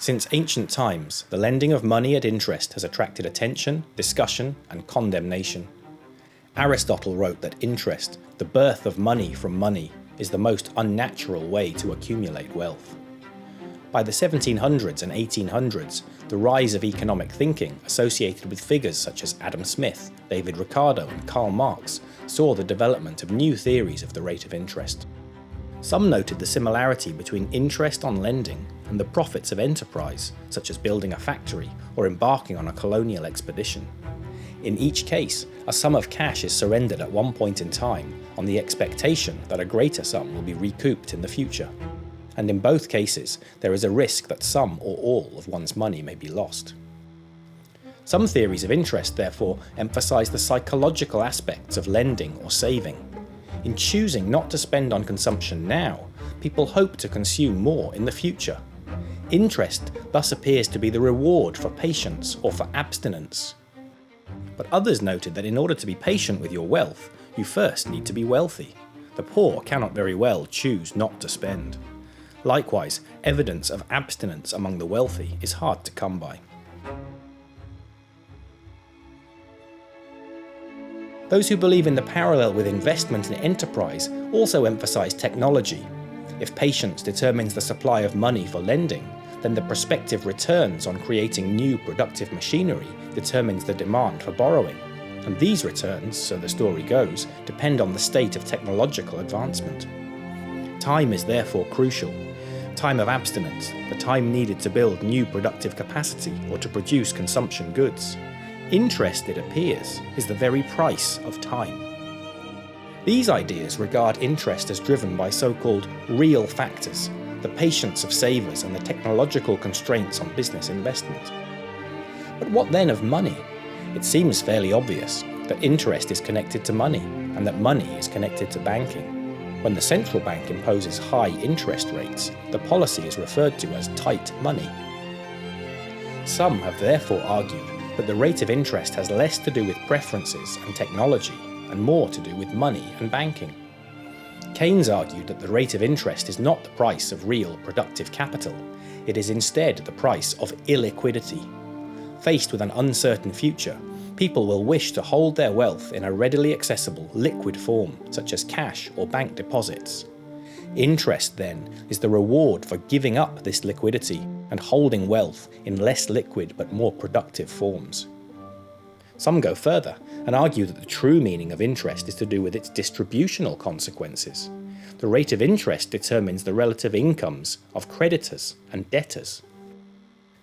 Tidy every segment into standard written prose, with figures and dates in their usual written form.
Since ancient times, the lending of money at interest has attracted attention, discussion, and condemnation. Aristotle wrote that interest, the birth of money from money, is the most unnatural way to accumulate wealth. By the 1700s and 1800s, the rise of economic thinking associated with figures such as Adam Smith, David Ricardo, and Karl Marx saw the development of new theories of the rate of interest. Some noted the similarity between interest on lending and the profits of enterprise, such as building a factory or embarking on a colonial expedition. In each case, a sum of cash is surrendered at one point in time on the expectation that a greater sum will be recouped in the future. And in both cases, there is a risk that some or all of one's money may be lost. Some theories of interest, therefore, emphasize the psychological aspects of lending or saving. In choosing not to spend on consumption now, people hope to consume more in the future. Interest thus appears to be the reward for patience or for abstinence. But others noted that in order to be patient with your wealth, you first need to be wealthy. The poor cannot very well choose not to spend. Likewise, evidence of abstinence among the wealthy is hard to come by. Those who believe in the parallel with investment in enterprise also emphasize technology. If patience determines the supply of money for lending, then the prospective returns on creating new productive machinery determines the demand for borrowing. And these returns, so the story goes, depend on the state of technological advancement. Time is therefore crucial. Time of abstinence, the time needed to build new productive capacity or to produce consumption goods. Interest, it appears, is the very price of time. These ideas regard interest as driven by so-called real factors, the patience of savers and the technological constraints on business investment. But what then of money? It seems fairly obvious that interest is connected to money and that money is connected to banking. When the central bank imposes high interest rates, the policy is referred to as tight money. Some have therefore argued that the rate of interest has less to do with preferences and technology and more to do with money and banking. Keynes argued that the rate of interest is not the price of real productive capital, it is instead the price of illiquidity. Faced with an uncertain future, people will wish to hold their wealth in a readily accessible liquid form, such as cash or bank deposits. Interest, then, is the reward for giving up this liquidity and holding wealth in less liquid but more productive forms. Some go further and argue that the true meaning of interest is to do with its distributional consequences. The rate of interest determines the relative incomes of creditors and debtors.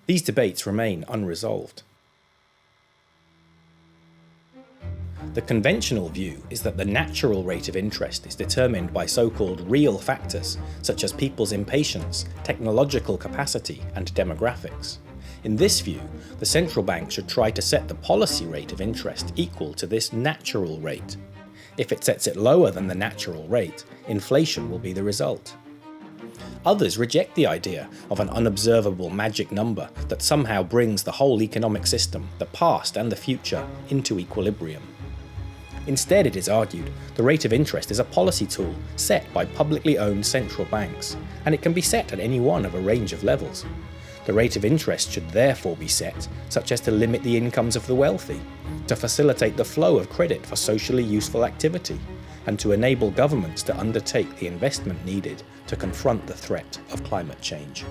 These debates remain unresolved. The conventional view is that the natural rate of interest is determined by so-called real factors such as people's impatience, technological capacity, and demographics. In this view, the central bank should try to set the policy rate of interest equal to this natural rate. If it sets it lower than the natural rate, inflation will be the result. Others reject the idea of an unobservable magic number that somehow brings the whole economic system, the past and the future, into equilibrium. Instead, it is argued, the rate of interest is a policy tool set by publicly owned central banks, and it can be set at any one of a range of levels. The rate of interest should therefore be set such as to limit the incomes of the wealthy, to facilitate the flow of credit for socially useful activity, and to enable governments to undertake the investment needed to confront the threat of climate change.